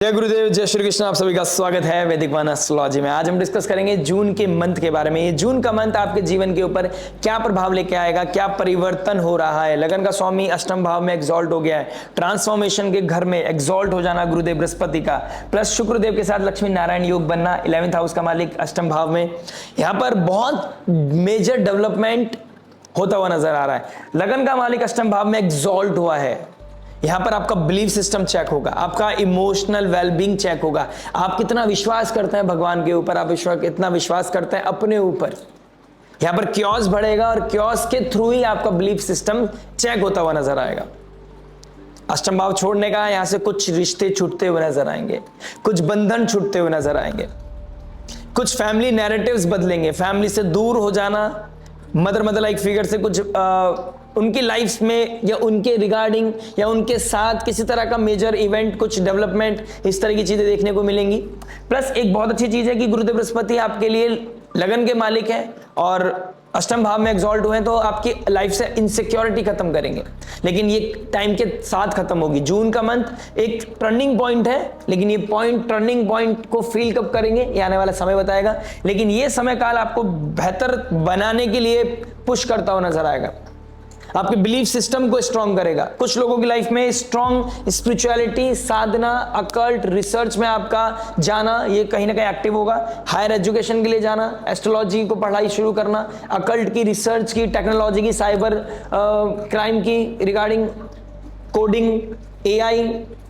जय गुरुदेव, जय श्री कृष्ण। आप सभी का स्वागत है वैदिक वन एस्ट्रोलॉजी में। आज हम डिस्कस करेंगे जून के मंथ के बारे में। ये जून का मंथ आपके जीवन के ऊपर क्या प्रभाव लेके आएगा, क्या परिवर्तन हो रहा है। लगन का स्वामी अष्टम भाव में एग्जॉल्ट हो गया है, ट्रांसफॉर्मेशन के घर में एग्जॉल्ट हो जाना गुरुदेव बृहस्पति का, प्लस शुक्रदेव के साथ लक्ष्मी नारायण योग बनना, 11th हाउस का मालिक अष्टम भाव में। यहाँ पर बहुत मेजर डेवलपमेंट होता हुआ नजर आ रहा है। लगन का मालिक अष्टम भाव में एग्जॉल्ट हुआ है। यहां पर आपका बिलीफ सिस्टम चेक होगा, आपका इमोशनल वेलबींग चेक होगा, आप कितना विश्वास करते हैं भगवान के ऊपर, आप कितना विश्वास करते हैं अपने ऊपर। यहां पर क्योस बढ़ेगा और क्योस के थ्रू ही आपका बिलीफ सिस्टम चेक होता हुआ नजर आएगा। अष्टम भाव छोड़ने का, यहां से कुछ रिश्ते छूटते हुए नजर आएंगे, कुछ बंधन छूटते हुए नजर आएंगे, कुछ फैमिली नैरेटिव्स बदलेंगे। फैमिली से दूर हो जाना, मदर लाइक फिगर से कुछ उनकी लाइफ में या उनके रिगार्डिंग या उनके साथ किसी तरह का मेजर इवेंट, कुछ डेवलपमेंट, इस तरह की चीजें देखने को मिलेंगी। प्लस एक बहुत अच्छी चीज है कि गुरुदेव बृहस्पति आपके लिए लगन के मालिक है और अष्टम भाव में एग्जॉल्ट हुए हैं, तो आपकी लाइफ से इनसिक्योरिटी खत्म करेंगे। लेकिन ये टाइम के साथ खत्म होगी। जून का मंथ एक टर्निंग पॉइंट है, लेकिन ये टर्निंग पॉइंट को फील कब करेंगे ये आने वाला समय बताएगा। लेकिन ये समय काल आपको बेहतर बनाने के लिए पुश करता हुआ नजर आएगा, आपके बिलीफ सिस्टम को स्ट्रॉन्ग करेगा। कुछ लोगों की लाइफ में स्ट्रॉन्ग स्पिरिचुअलिटी, साधना, अकल्ट, रिसर्च में आपका जाना, ये कहीं ना कहीं एक्टिव होगा। हायर एजुकेशन के लिए जाना, एस्ट्रोलॉजी को पढ़ाई शुरू करना, अकल्ट की, रिसर्च की, टेक्नोलॉजी की, साइबर क्राइम की, रिगार्डिंग कोडिंग, एआई,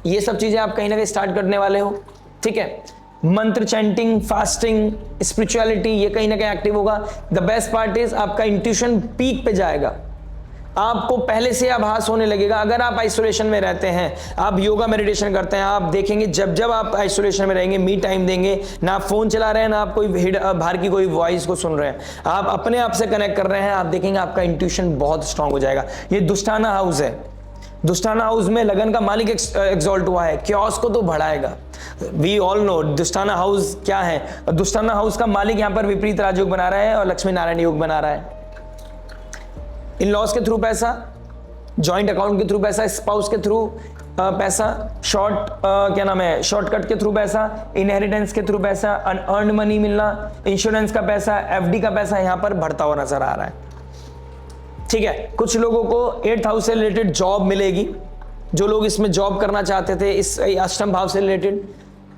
ये सब चीजें आप कहीं ना कहीं स्टार्ट करने वाले हो। ठीक है, मंत्र चैंटिंग, फास्टिंग, स्पिरिचुअलिटी, ये कहीं ना कहीं एक्टिव होगा। द बेस्ट पार्ट इज आपका इंट्यूशन पीक पे जाएगा, आपको पहले से आभास होने लगेगा। अगर आप आइसोलेशन में रहते हैं, आप योगा मेडिटेशन करते हैं, आप देखेंगे जब जब आप आइसोलेशन में रहेंगे, मी टाइम देंगे, ना आप फोन चला रहे हैं, ना आप कोई बाहर की कोई वॉइस को सुन रहे हैं, आप अपने आप से कनेक्ट कर रहे हैं, आप देखेंगे आपका इंट्यूशन बहुत स्ट्रांग हो जाएगा। ये दुष्टाना हाउस है। दुष्टाना हाउस में लगन का मालिक एग्जॉल्ट हुआ है, क्योस को तो बढ़ाएगा। वी ऑल नो दुष्टाना हाउस क्या है। दुष्टाना हाउस का मालिक यहाँ पर विपरीत राजयोग बना रहा है और लक्ष्मी नारायण योग बना रहा है। इन लॉस के थ्रू पैसा, जॉइंट अकाउंट के थ्रू पैसा, स्पाउस के थ्रू पैसा, शॉर्टकट के थ्रू पैसा, इनहेरिटेंस के थ्रू पैसा, अनअर्न्ड मनी मिलना, इंश्योरेंस का पैसा, एफडी का पैसा यहां पर बढ़ता हुआ नजर आ रहा है। ठीक है, कुछ लोगों को 8th हाउस से रिलेटेड जॉब मिलेगी। जो लोग इसमें जॉब करना चाहते थे, इस अष्टम भाव से related,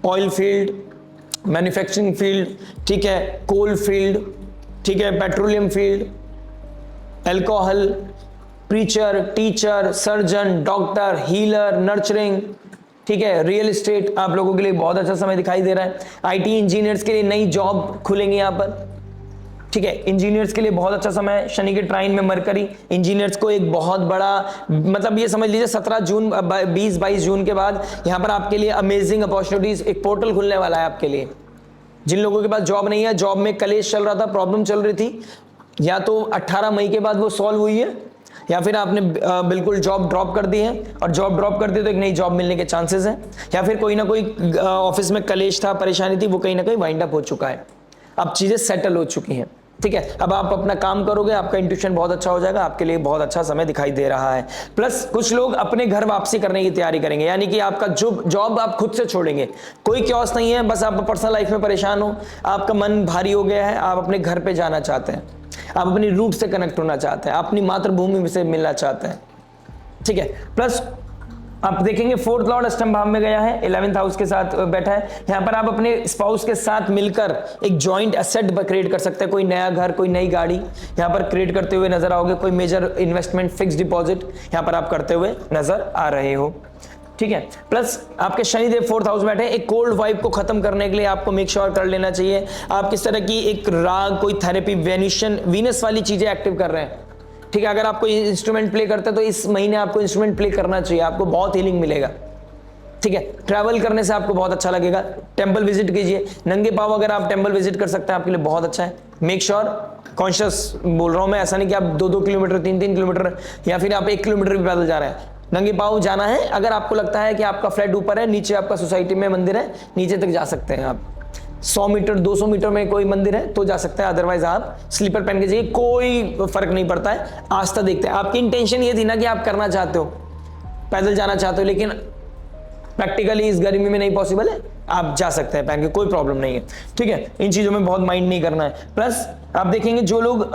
oil field, manufacturing field, ठीक है, कोल फील्ड, ठीक है, petroleum field, alcohol, preacher, teacher, surgeon, doctor, healer, nurturing, ठीक है, रियल एस्टेट, आप लोगों के लिए बहुत अच्छा समय दिखाई दे रहा है। आईटी इंजीनियर्स के लिए नई जॉब खुलेंगी यहाँ पर। ठीक है, इंजीनियर्स के लिए बहुत अच्छा समय है। शनि के ट्राइन में मरकरी इंजीनियर्स को एक बहुत बड़ा, मतलब ये समझ लीजिए 17 जून 20-22 जून के बाद यहाँ पर आपके लिए अमेजिंग अपॉर्चुनिटीज, एक पोर्टल खुलने वाला है आपके लिए। जिन लोगों के पास जॉब नहीं है, जॉब में कलेश चल रहा था, प्रॉब्लम चल रही थी, या तो 18 मई के बाद वो सॉल्व हुई है, या फिर आपने बिल्कुल जॉब ड्रॉप कर दी है, और जॉब ड्रॉप कर दी तो एक नई जॉब मिलने के चांसेस हैं, या फिर कोई ना कोई ऑफिस में कलेश था, परेशानी थी, वो कहीं ना कहीं वाइंड अप हो चुका है। अब चीजें सेटल हो चुकी हैं। ठीक है, अब आप अपना काम करोगे, आपका इंट्यूशन बहुत अच्छा हो जाएगा, आपके लिए बहुत अच्छा समय दिखाई दे रहा है। प्लस कुछ लोग अपने घर वापसी करने की तैयारी करेंगे, यानी कि आपका जॉब आप खुद से छोड़ेंगे। कोई क्योस नहीं है, बस आप पर्सनल लाइफ में परेशान हो, आपका मन भारी हो गया है, आप अपने घर पे जाना चाहते हैं, आप अपनी रूट से कनेक्ट होना चाहते हैं, अपनी मातृभूमि से मिलना चाहते हैं। ठीक है, प्लस आप देखेंगे 4th लॉर्ड अष्टम भाव में गया है, 11th हाउस के साथ बैठा है। यहां पर आप अपने स्पाउस के साथ मिलकर एक जॉइंट एसेट क्रिएट कर सकते हैं। कोई नया घर, कोई नई गाड़ी यहां पर क्रिएट करते हुए नजर आओगे। कोई मेजर इन्वेस्टमेंट, फिक्स डिपॉजिट यहां पर आप करते हुए नजर आ रहे हो। ठीक है, प्लस आपके शनिदेव 4th हाउस बैठे, एक कोल्ड वाइब को खत्म करने के लिए आपको मेक श्योर कर लेना चाहिए। आप किस तरह की एक राग, कोई थेरेपी, वीनस वाली चीजें एक्टिव कर रहे हैं। ठीक है, अगर आप कोई इंस्ट्रूमेंट प्ले करते हैं तो इस महीने आपको इंस्ट्रूमेंट प्ले करना चाहिए, आपको बहुत हीलिंग मिलेगा। ठीक है, ट्रैवल करने से आपको बहुत अच्छा लगेगा। टेंपल विजिट कीजिए, नंगे पांव अगर आप टेंपल विजिट कर सकते हैं आपके लिए बहुत अच्छा है। मेक श्योर, कॉन्शियस बोल रहा हूं मैं, ऐसा नहीं कि आप 2-2 किलोमीटर, 3-3 किलोमीटर, या फिर आप 1 किलोमीटर भी पैदल जा रहे हैं, नंगे पांव जाना है। अगर आपको लगता है कि आपका फ्लैट ऊपर है, नीचे आपका सोसाइटी में मंदिर है, नीचे तक जा सकते हैं आप। 100 मीटर, 200 मीटर में कोई मंदिर है तो जा सकते हैं, अदरवाइज आप स्लीपर पहन के जाइए, कोई फर्क नहीं पड़ता है। आस्था देखते हैं, आपकी इंटेंशन ये थी ना कि आप करना चाहते हो, पैदल जाना चाहते हो, लेकिन प्रैक्टिकली इस गर्मी में नहीं पॉसिबल है, आप जा सकते हैं पहन के, कोई प्रॉब्लम नहीं है, ठीक है। इन चीजों में बहुत माइंड नहीं करना है। प्लस आप देखेंगे जो लोग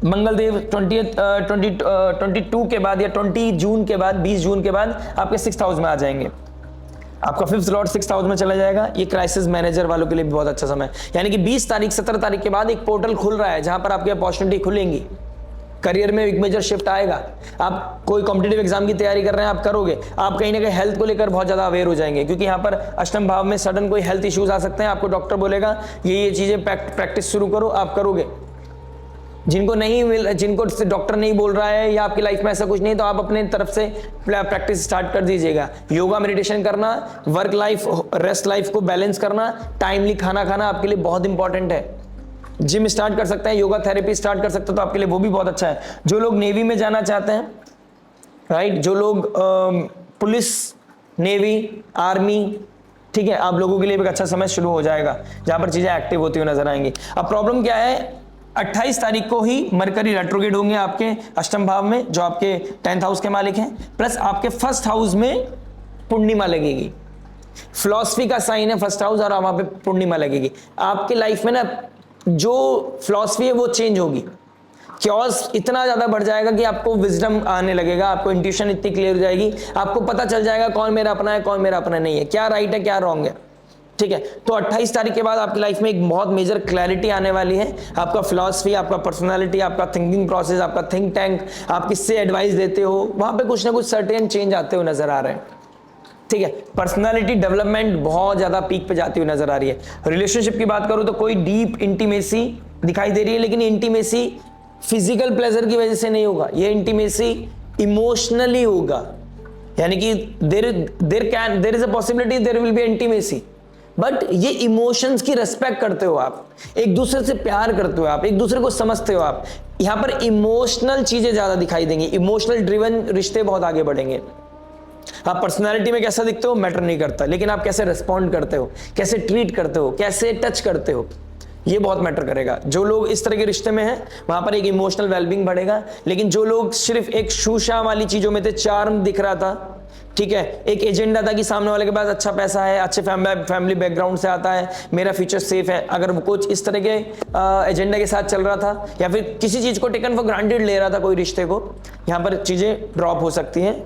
मंगलदेव 22 के बाद या 20 जून के बाद, 20 जून के बाद आपके 6th हाउस में आ जाएंगे, आपका 5th लॉर्ड 6th हाउस में चला जाएगा। ये क्राइसिस मैनेजर वालों के लिए भी बहुत अच्छा समय, यानी कि 20 तारीख 17 तारीख के बाद एक पोर्टल खुल रहा है जहां पर आपकी अपॉर्चुनिटी खुलेंगी, करियर में एक मेजर शिफ्ट आएगा। आप कोई कॉम्पिटिटिव एग्जाम की तैयारी कर रहे हैं, आप करोगे, आप कहीं ना कहीं हेल्थ को लेकर बहुत ज्यादा अवेयर हो जाएंगे, क्योंकि यहाँ पर अष्टम भाव में सडन कोई हेल्थ इश्यूज आ सकते हैं। आपको डॉक्टर बोलेगा ये चीजें प्रैक्टिस शुरू करो, आप करोगे। जिनको डॉक्टर नहीं बोल रहा है या आपकी लाइफ में ऐसा कुछ नहीं, तो आप अपने तरफ से प्रैक्टिस स्टार्ट कर दीजिएगा। योगा, मेडिटेशन करना, वर्क लाइफ, रेस्ट लाइफ को बैलेंस करना, टाइमली खाना खाना आपके लिए बहुत इंपॉर्टेंट है। जिम स्टार्ट कर सकते हैं, योगा थेरेपी स्टार्ट कर सकते हो, तो आपके लिए वो भी बहुत अच्छा है। जो लोग नेवी में जाना चाहते हैं, राइट, जो लोग पुलिस, नेवी, आर्मी, ठीक है, आप लोगों के लिए एक अच्छा समय शुरू हो जाएगा जहां पर चीजें एक्टिव होती हुई नजर आएंगी। अब प्रॉब्लम क्या है, 28 तारीख को ही मरकरी रेट्रोग्रेड होंगे आपके अष्टम भाव में, जो आपके 10th हाउस के मालिक हैं, प्लस आपके 1st हाउस में पूर्णिमा लगेगी। फिलॉसफी का साइन है 1st हाउस, और वहां पे पूर्णिमा लगेगी। आपके लाइफ में ना जो फिलॉसफी है वो चेंज होगी, क्योस इतना ज्यादा बढ़ जाएगा कि आपको विजडम आने लगेगा, आपको इंट्यूशन इतनी क्लियर हो जाएगी, आपको पता चल जाएगा कौन मेरा अपना है, कौन मेरा अपना नहीं है, क्या राइट है, क्या रॉन्ग है, ठीक है। तो 28 तारीख के बाद आपकी लाइफ में एक बहुत मेजर क्लैरिटी आने वाली है। आपका फिलॉसफी, आपका पर्सनालिटी, आपका थिंकिंग प्रोसेस, आपका थिंक टैंक, आप किससे एडवाइस देते हो, वहां पे कुछ ना कुछ सर्टेन चेंज आते हुए नजर आ रहे हैं, ठीक है। पर्सनालिटी डेवलपमेंट बहुत ज्यादा पीक पे जाती हुई नजर आ रही है। रिलेशनशिप की बात करूं तो कोई डीप इंटीमेसी दिखाई दे रही है, लेकिन इंटीमेसी फिजिकल प्लेजर की वजह से नहीं होगा, ये इंटीमेसी इमोशनली होगा, यानी कि there is a possibility there will be intimacy, but ये इमोशंस की रेस्पेक्ट करते हो आप, एक दूसरे से प्यार करते हो आप, एक दूसरे को समझते हो आप। यहां पर इमोशनल चीजें ज्यादा दिखाई देंगी, इमोशनल ड्रिवन रिश्ते बहुत आगे बढ़ेंगे। आप पर्सनालिटी में कैसा दिखते हो मैटर नहीं करता, लेकिन आप कैसे रिस्पॉन्ड करते हो, कैसे ट्रीट करते हो, कैसे टच करते हो, ये बहुत मैटर करेगा। जो लोग इस तरह के रिश्ते में हैं वहां पर एक इमोशनल वेलबींग बढ़ेगा। लेकिन जो लोग सिर्फ एक शूशा वाली चीजों में थे, चार्म दिख रहा था, ठीक है, एक एजेंडा था कि सामने वाले के पास अच्छा पैसा है, अच्छे फैमिली बैकग्राउंड से आता है, मेरा फ्यूचर सेफ है, अगर वो कुछ इस तरह के एजेंडा के साथ चल रहा था, या फिर किसी चीज को टेकन फॉर ग्रांटेड ले रहा था कोई रिश्ते को, यहां पर चीजें ड्रॉप हो सकती हैं,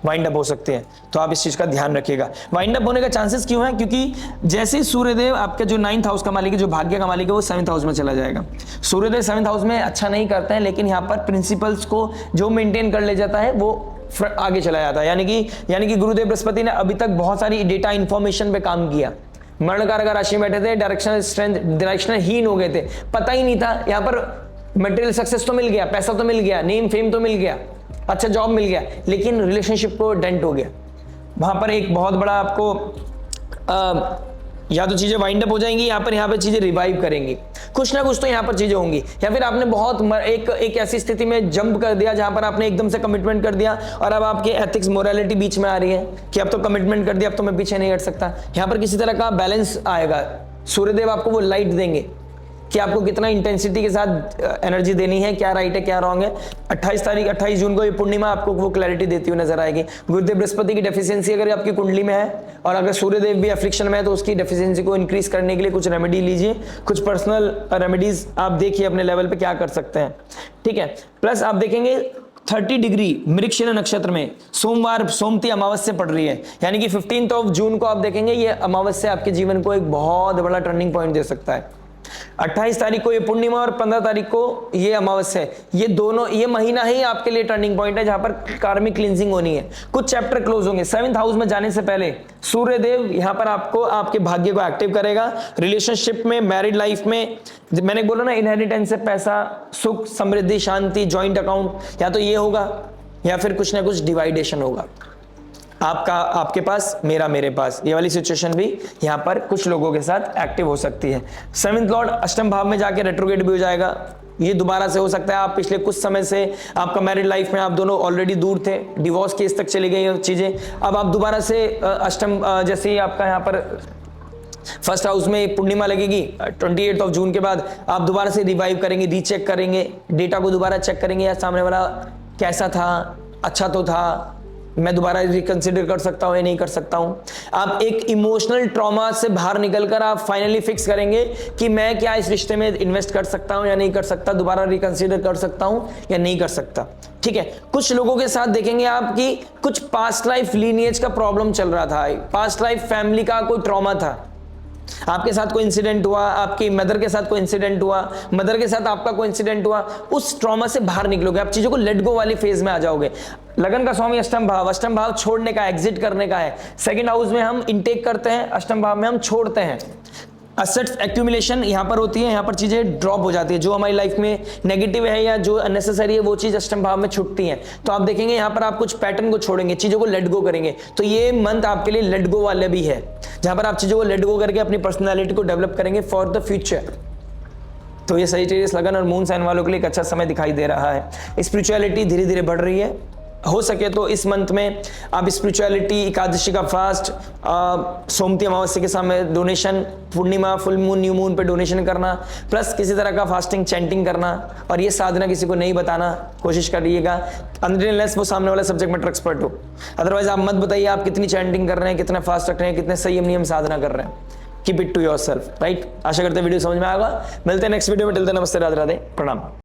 वाइंड अप हो सकते हैं। तो आप इस चीज का ध्यान रखिएगा। वाइंड अप होने का चांसेस क्यों है, क्योंकि जैसे ही सूर्यदेव आपके जो 9th हाउस का मालिक है, जो भाग्य का मालिक है, वो 7th हाउस में चला जाएगा। सूर्यदेव 7th हाउस में अच्छा नहीं करते हैं, लेकिन यहाँ पर प्रिंसिपल्स को जो मेंटेन कर ले जाता है वो आगे चला जाता है। यानी कि गुरुदेव बृहस्पति ने अभी तक बहुत सारी डेटा इंफॉर्मेशन पे काम किया। मरण कारक राशि में बैठे थे, डायरेक्शनल हीन हो गए थे, पता ही नहीं था। यहाँ पर मटेरियल सक्सेस तो मिल गया, पैसा तो मिल गया, नेम फेम तो मिल गया, अच्छा जॉब मिल गया, लेकिन रिलेशनशिप को डेंट हो गया। वहां पर एक बहुत बड़ा आपको या तो चीजें वाइंड अप हो जाएंगी, यहाँ पर चीजें रिवाइव करेंगी, कुछ ना कुछ तो यहाँ पर चीजें होंगी। या फिर आपने बहुत एक ऐसी स्थिति में जंप कर दिया जहां पर आपने एकदम से कमिटमेंट कर दिया, और अब आपके एथिक्स मोरालिटी बीच में आ रही है कि अब तो कमिटमेंट कर दिया, अब तो मैं पीछे नहीं हट सकता। यहाँ पर किसी तरह का बैलेंस आएगा। सूर्यदेव आपको वो लाइट देंगे कि आपको कितना इंटेंसिटी के साथ एनर्जी देनी है, क्या राइट है क्या रॉन्ग है। 28 जून को ये पूर्णिमा आपको वो क्लैरिटी देती हुई नजर आएगी। गुरुदेव बृहस्पति की डेफिशिएंसी अगर आपकी कुंडली में है, और अगर सूर्यदेव भी अफ्लिक्शन में है, तो उसकी डेफिशिएंसी को इंक्रीज करने के लिए कुछ रेमेडी लीजिए, कुछ पर्सनल रेमेडीज आप देखिए अपने लेवल पे क्या कर सकते हैं, ठीक है। प्लस आप देखेंगे 30 डिग्री मृगशिरा नक्षत्र में सोमवार सोमती अमावस्या पड़ रही है, यानी कि 15 जून को आप देखेंगे ये अमावस्या आपके जीवन को एक बहुत बड़ा टर्निंग पॉइंट दे सकता है। 28 तारीख को ये पूर्णिमा और 15 तारीख को ये अमावस्या है, ये दोनों, ये महीना ही आपके लिए टर्निंग पॉइंट है जहां पर कार्मिक क्लींजिंग होनी है, कुछ चैप्टर क्लोज होंगे। 7th हाउस में जाने से पहले सूर्यदेव यहां पर आपको आपके भाग्य को एक्टिव करेगा। रिलेशनशिप में, मैरिड लाइफ में, मैंने बोला ना इनहेरिटेंस से पैसा, सुख, समृद्धि, शांति, ज्वाइंट अकाउंट, या तो ये होगा या फिर कुछ ना कुछ डिवाइडेशन होगा, आपका आपके पास, मेरा मेरे पास, ये वाली सिचुएशन भी यहाँ पर कुछ लोगों के साथ एक्टिव हो सकती है। 7th लॉर्ड अष्टम भाव में जाके रेट्रोग्रेड भी हो जाएगा, ये दोबारा से हो सकता है। आप पिछले कुछ समय से आपका मैरिड लाइफ में आप दोनों ऑलरेडी दूर थे, डिवोर्स केस तक चली गई चीजें, अब आप दोबारा से अष्टम, जैसे ही आपका यहाँ पर 1st हाउस में पूर्णिमा लगेगी 28 जून के बाद, आप दोबारा से रिवाइव करेंगे, रीचेक करेंगे, डेटा को दोबारा चेक करेंगे, या सामने वाला कैसा था, अच्छा तो था, मैं दोबारा रिकंसिडर कर सकता हूं या नहीं कर सकता हूं। आप एक इमोशनल ट्रॉमा से बाहर निकलकर आप फाइनली फिक्स करेंगे कि मैं क्या इस रिश्ते में इन्वेस्ट कर सकता हूं या नहीं कर सकता, दोबारा रिकंसिडर कर सकता हूं या नहीं कर सकता। ठीक है, कुछ लोगों के साथ देखेंगे आपकी कुछ पास्ट लाइफ लीनिएज का प्रॉब्लम चल रहा था, पास्ट लाइफ फैमिली का कोई ट्रॉमा था, आपके साथ कोई इंसिडेंट हुआ, आपकी मदर के साथ कोई इंसिडेंट हुआ, मदर के साथ आपका कोई इंसिडेंट हुआ, उस ट्रॉमा से बाहर निकलोगे, आप चीजों को लेट गो वाली फेज में आ जाओगे। लगन का स्वामी अष्टम भाव छोड़ने का, एग्जिट करने का है। सेकंड हाउस में हम इनटेक करते हैं, अष्टम भाव में हम छोड़ते हैं। असेट्स एक्यूमुलेशन यहां पर होती है, यहां पर चीजें ड्रॉप हो जाती है, जो हमारी लाइफ में नेगेटिव है या जो अननेसेसरी है वो चीज अष्टम भाव में छूटती है। तो आप देखेंगे यहां पर आप कुछ पैटर्न को छोड़ेंगे, चीजों को लेट गो करेंगे। तो ये मंथ आपके लिए लेट गो वाले भी है, जहां पर आप चीजों को लेट गो करके अपनी पर्सनैलिटी को डेवलप करेंगे फॉर द फ्यूचर। तो ये सजिटेरियस, लगन और मून साइन वालों के लिए एक अच्छा समय दिखाई दे रहा है। स्पिरिचुअलिटी धीरे धीरे बढ़ रही है। हो सके तो इस मंथ में आप स्पिरिचुअलिटी, एकादशी का फास्ट, सोमती अमावस्या के समय डोनेशन, पूर्णिमा, फुल मून, न्यू मून पे डोनेशन करना, प्लस किसी तरह का फास्टिंग, चैंटिंग करना, और ये साधना किसी को नहीं बताना, कोशिश करिएगा अनलेस वो सामने वाला सब्जेक्ट मैटर एक्सपर्ट हो। अदरवाइज आप मत बताइए आप कितनी चैंटिंग कर रहे हैं, कितना फास्ट रख रहे हैं, कितने संयम नियम साधना कर रहे हैं। Keep it to yourself, right. आशा करते हैं वीडियो समझ में आएगा। मिलते हैं नेक्स्ट वीडियो में। टिल देन नमस्ते, राधे राधे, प्रणाम।